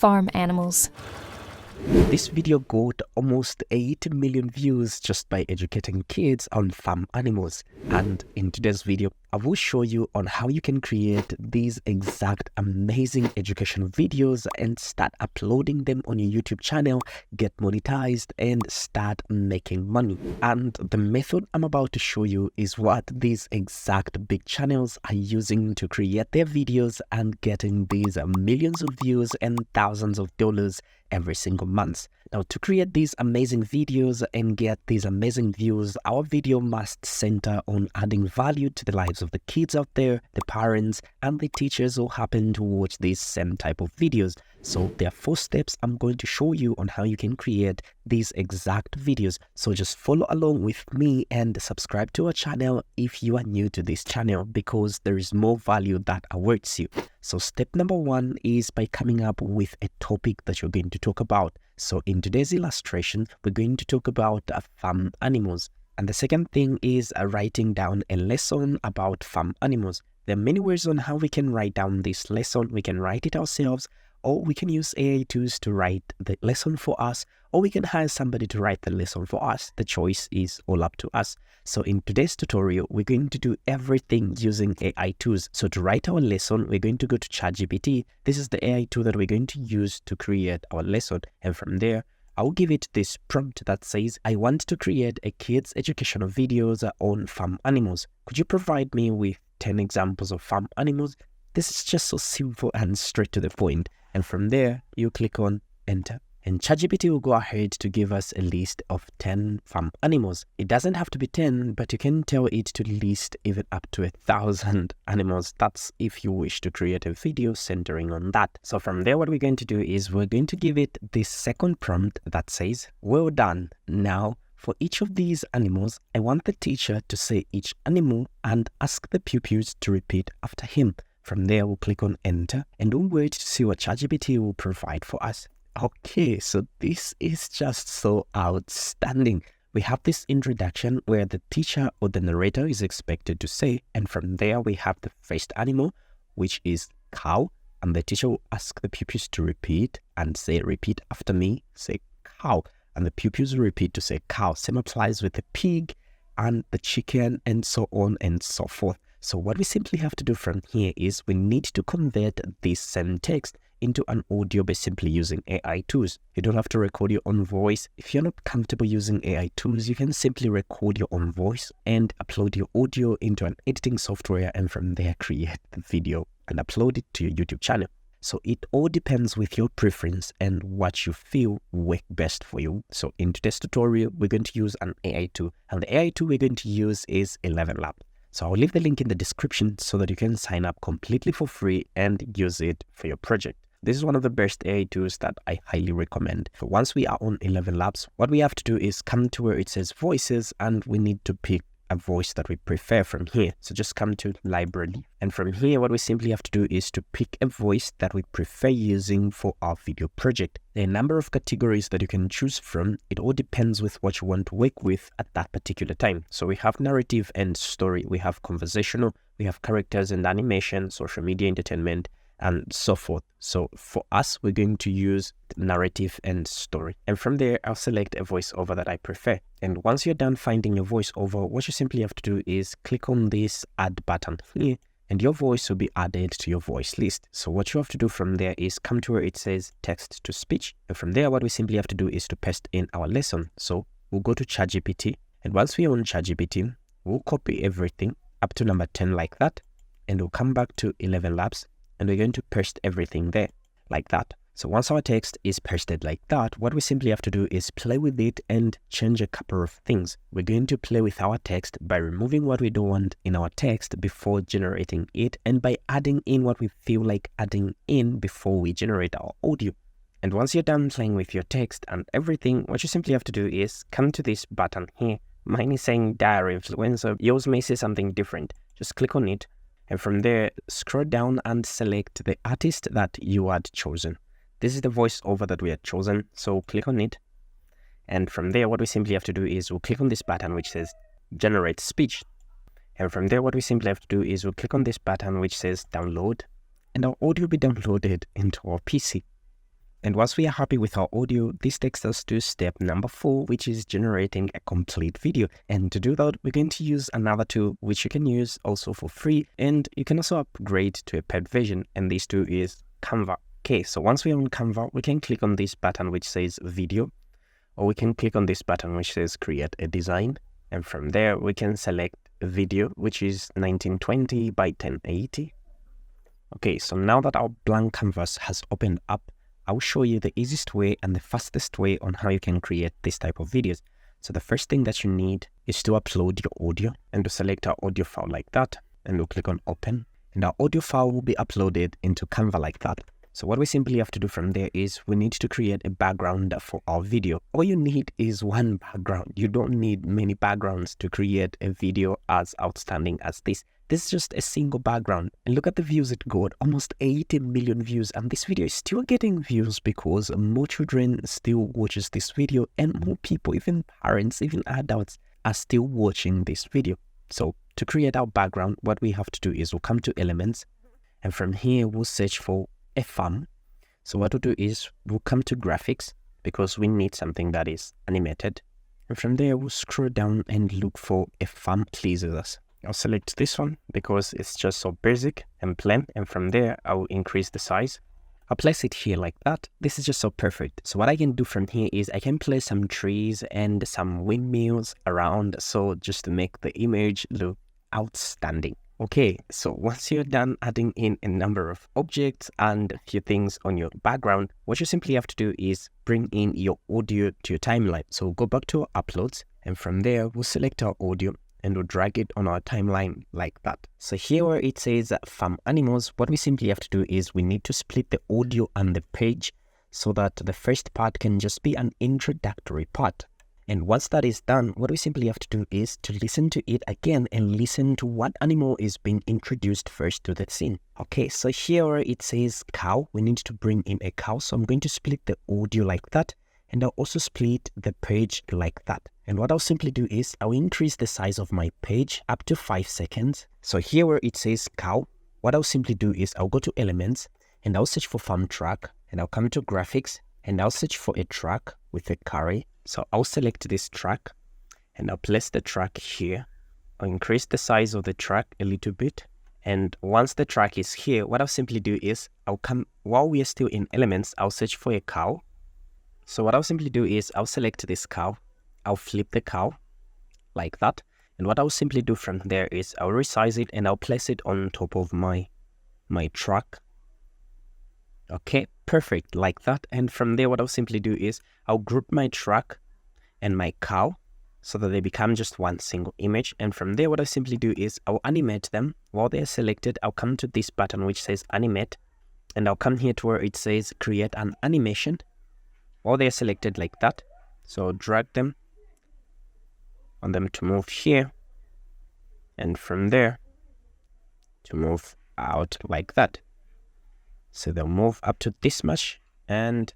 farm animals. This video got almost 8 million views just by educating kids on farm animals. And in today's video, I will show you on how you can create these exact amazing educational videos and start uploading them on your YouTube channel, get monetized, and start making money. And the method I'm about to show you is what these exact big channels are using to create their videos and getting these millions of views and thousands of dollars every single month. Now, to create these amazing videos and get these amazing views, our video must center on adding value to the lives of the kids out there, the parents, and the teachers who happen to watch these same type of videos. So there are 4 steps I'm going to show you on how you can create these exact videos. So just follow along with me and subscribe to our channel if you are new to this channel, because there is more value that awaits you. So step number 1 is by coming up with a topic that you're going to talk about. So in today's illustration, we're going to talk about farm animals. And the second thing is writing down a lesson about farm animals. There are many ways on how we can write down this lesson. We can write it ourselves, or we can use AI tools to write the lesson for us, or we can hire somebody to write the lesson for us. The choice is all up to us. So in today's tutorial, we're going to do everything using AI tools. So to write our lesson, we're going to go to ChatGPT. This is the AI tool that we're going to use to create our lesson. And from there, I'll give it this prompt that says, I want to create a kids educational videos on farm animals. Could you provide me with 10 examples of farm animals? This is just so simple and straight to the point. And from there, you click on enter. And ChatGPT will go ahead to give us a list of 10 farm animals. It doesn't have to be 10, but you can tell it to list even up to 1,000 animals. That's if you wish to create a video centering on that. So from there, what we're going to do is we're going to give it this second prompt that says, well done. Now, for each of these animals, I want the teacher to say each animal and ask the pupils to repeat after him. From there, we'll click on enter and we'll wait to see what ChatGPT will provide for us. Okay, so this is just so outstanding. We have this introduction where the teacher or the narrator is expected to say, and from there we have the first animal, which is cow, and the teacher will ask the pupils to repeat and say, repeat after me, say cow, and the pupils will repeat to say cow. Same applies with the pig and the chicken and so on and so forth. So what we simply have to do from here is we need to convert this same text into an audio by simply using AI tools. You don't have to record your own voice. If you're not comfortable using AI tools, you can simply record your own voice and upload your audio into an editing software, and from there create the video and upload it to your YouTube channel. So it all depends with your preference and what you feel work best for you. So in today's tutorial, we're going to use an AI tool, and the AI tool we're going to use is 11 Lab. So I'll leave the link in the description so that you can sign up completely for free and use it for your project. This is one of the best AI tools that I highly recommend. So once we are on 11 Labs, what we have to do is come to where it says voices, and we need to pick a voice that we prefer from here. So just come to library, and from here what we simply have to do is to pick a voice that we prefer using for our video project. There are a number of categories that you can choose from. It all depends with what you want to work with at that particular time. So we have narrative and story, we have conversational, we have characters and animation, social media entertainment, and so forth. So for us, we're going to use narrative and story. And from there, I'll select a voiceover that I prefer. And once you're done finding your voiceover, what you simply have to do is click on this add button here, and your voice will be added to your voice list. So what you have to do from there is come to where it says text to speech. And from there, what we simply have to do is to paste in our lesson. So we'll go to ChatGPT. And once we're on ChatGPT, we'll copy everything up to number 10 like that. And we'll come back to 11 Labs. And we're going to paste everything there like that. So once our text is pasted like that, what we simply have to do is play with it and change a couple of things. We're going to play with our text by removing what we don't want in our text before generating it, and by adding in what we feel like adding in before we generate our audio. And once you're done playing with your text and everything, what you simply have to do is come to this button here. Mine is saying diary influencer. Yours may say something different. Just click on it. And from there, scroll down and select the artist that you had chosen. This is the voiceover that we had chosen, so click on it. And from there, what we simply have to do is we'll click on this button which says generate speech. And from there, what we simply have to do is we'll click on this button which says download, and our audio will be downloaded into our PC. And once we are happy with our audio, this takes us to step number 4, which is generating a complete video. And to do that, we're going to use another tool which you can use also for free, and you can also upgrade to a paid version, and this tool is Canva. Okay, so once we're on Canva, we can click on this button which says video, or we can click on this button which says create a design, and from there we can select a video which is 1920 by 1080. Okay, so now that our blank canvas has opened up, I'll show you the easiest way and the fastest way on how you can create this type of videos. So the first thing that you need is to upload your audio, and to select our audio file like that, and we'll click on open, and our audio file will be uploaded into Canva like that. So what we simply have to do from there is we need to create a background for our video. All you need is one background. You don't need many backgrounds to create a video as outstanding as this. This is just a single background, and look at the views it got, almost 80 million views, and this video is still getting views because more children still watches this video, and more people, even parents, even adults, are still watching this video. So to create our background, what we have to do is we'll come to elements, and from here we'll search for a farm. So what we'll do is we'll come to graphics because we need something that is animated, and from there we'll scroll down and look for a farm pleases us. I'll select this one because it's just so basic and plain, and from there I'll increase the size. I'll place it here like that. This is just so perfect. So what I can do from here is I can place some trees and some windmills around, so just to make the image look outstanding. Okay, so once you're done adding in a number of objects and a few things on your background, what you simply have to do is bring in your audio to your timeline. So we'll go back to our uploads, and from there we'll select our audio and we'll drag it on our timeline like that. So here where it says farm animals, what we simply have to do is we need to split the audio and the page so that the first part can just be an introductory part. And once that is done, what we simply have to do is to listen to it again and listen to what animal is being introduced first to the scene. Okay, so here where it says cow, we need to bring in a cow. So I'm going to split the audio like that, and I'll also split the page like that. And what I'll simply do is I'll increase the size of my page up to 5 seconds. So here where it says cow, what I'll simply do is I'll go to elements, and I'll search for farm track, and I'll come to graphics, and I'll search for a track with a carry. So I'll select this track, and I'll place the track here. I'll increase the size of the track a little bit. And once the track is here, what I'll simply do is I'll come, while we are still in elements, I'll search for a cow. So what I'll simply do is I'll select this cow. I'll flip the cow like that. And what I'll simply do from there is I'll resize it and I'll place it on top of my track. Okay, perfect, like that. And from there, what I'll simply do is I'll group my track and my cow so that they become just one single image. And from there, what I simply do is I'll animate them. While they're selected, I'll come to this button which says animate, and I'll come here to where it says create an animation. While they're selected like that, so I'll drag them on them to move here, and from there to move out like that. So they'll move up to this much, and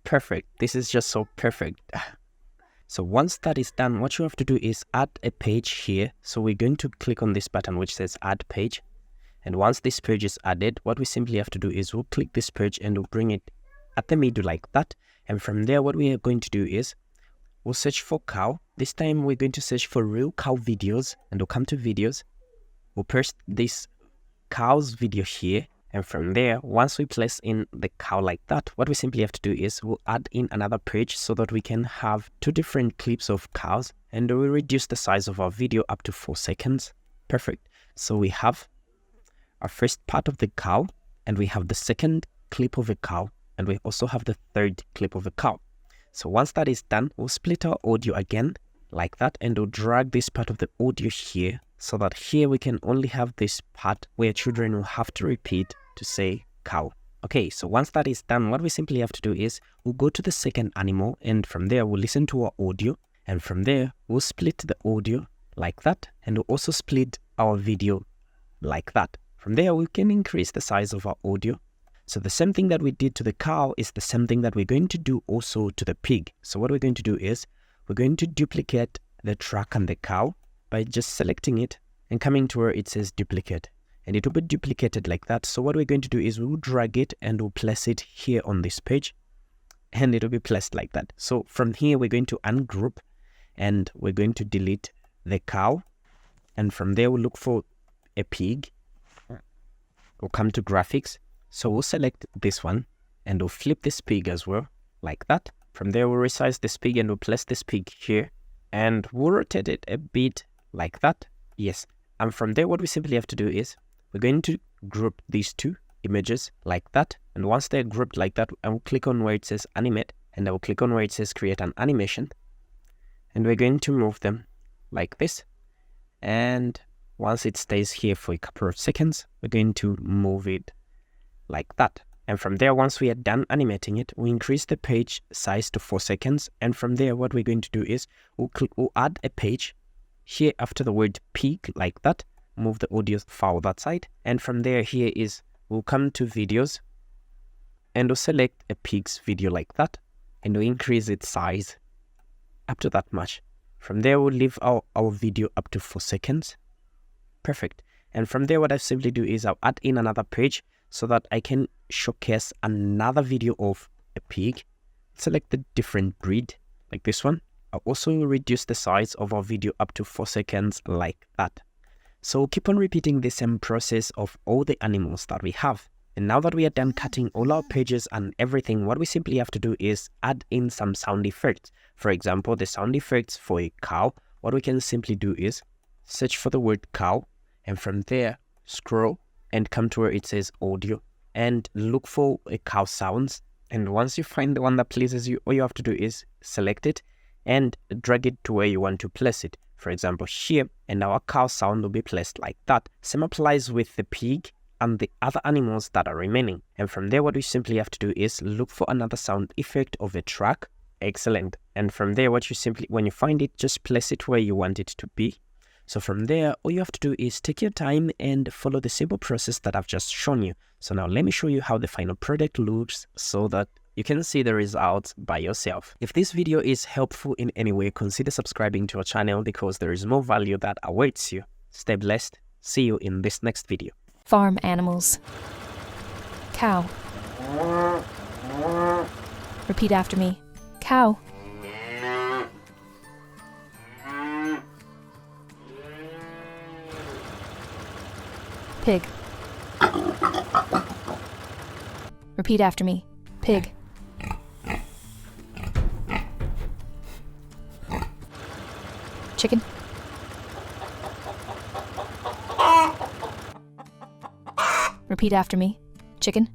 perfect. This is just so perfect. So once that is done, what you have to do is add a page here. So we're going to click on this button which says add page. And once this page is added, what we simply have to do is we'll click this page and we'll bring it at the middle like that. And from there, what we are going to do is we'll search for cow. This time we're going to search for real cow videos, and we'll come to videos. We'll press this cow's video here. And from there, once we place in the cow like that, what we simply have to do is we'll add in another page so that we can have 2 different clips of cows, and we'll reduce the size of our video up to 4 seconds. Perfect. So we have our first part of the cow, and we have the second clip of a cow, and we also have the third clip of a cow. So once that is done, we'll split our audio again like that, and we'll drag this part of the audio here so that here we can only have this part where children will have to repeat to say cow. Okay, so once that is done, what we simply have to do is we'll go to the second animal, and from there we'll listen to our audio, and from there we'll split the audio like that, and we'll also split our video like that. From there we can increase the size of our audio. So the same thing that we did to the cow is the same thing that we're going to do also to the pig. So what we're going to do is we're going to duplicate the track and the cow by just selecting it and coming to where it says duplicate, and it will be duplicated like that. So what we're going to do is we'll drag it and we'll place it here on this page. and it will be placed like that. So from here, we're going to ungroup and we're going to delete the cow. And from there, we'll look for a pig. We'll come to graphics. So we'll select this one and we'll flip this pig as well, like that. From there, we'll resize this pig and we'll place this pig here. And we'll rotate it a bit like that. Yes. And from there, what we simply have to do is we're going to group these two images like that. And once they're grouped like that, I will click on where it says animate and I will click on where it says create an animation. And we're going to move them like this. And once it stays here for a couple of seconds, we're going to move it like that. And from there, once we are done animating it, we increase the page size to 4 seconds. And from there, what we're going to do is we'll add a page here after the word pig like that. Move the audio file that side. And from there, here is we'll come to videos and we'll select a pig's video like that. And we'll increase its size up to that much. From there, we'll leave our video up to 4 seconds. Perfect. And from there, what I simply do is I'll add in another page so that I can showcase another video of a pig. Select the different breed like this one. I'll also reduce the size of our video up to 4 seconds like that. So keep on repeating the same process of all the animals that we have. And now that we are done cutting all our pages and everything, what we simply have to do is add in some sound effects. For example, the sound effects for a cow, what we can simply do is search for the word cow, and from there, scroll and come to where it says audio and look for a cow sounds. And once you find the one that pleases you, all you have to do is select it and drag it to where you want to place it. For example, here, and our cow sound will be placed like that. Same applies with the pig and the other animals that are remaining. And from there, what we simply have to do is look for another sound effect of a truck. Excellent. And from there, what you simply, when you find it, just place it where you want it to be. So from there, all you have to do is take your time and follow the simple process that I've just shown you. So now let me show you how the final product looks so that you can see the results by yourself. If this video is helpful in any way, consider subscribing to our channel because there is more value that awaits you. Stay blessed. See you in this next video. Farm animals. Cow. Repeat after me. Cow. Pig. Repeat after me. Pig. Chicken. Repeat after me. Chicken.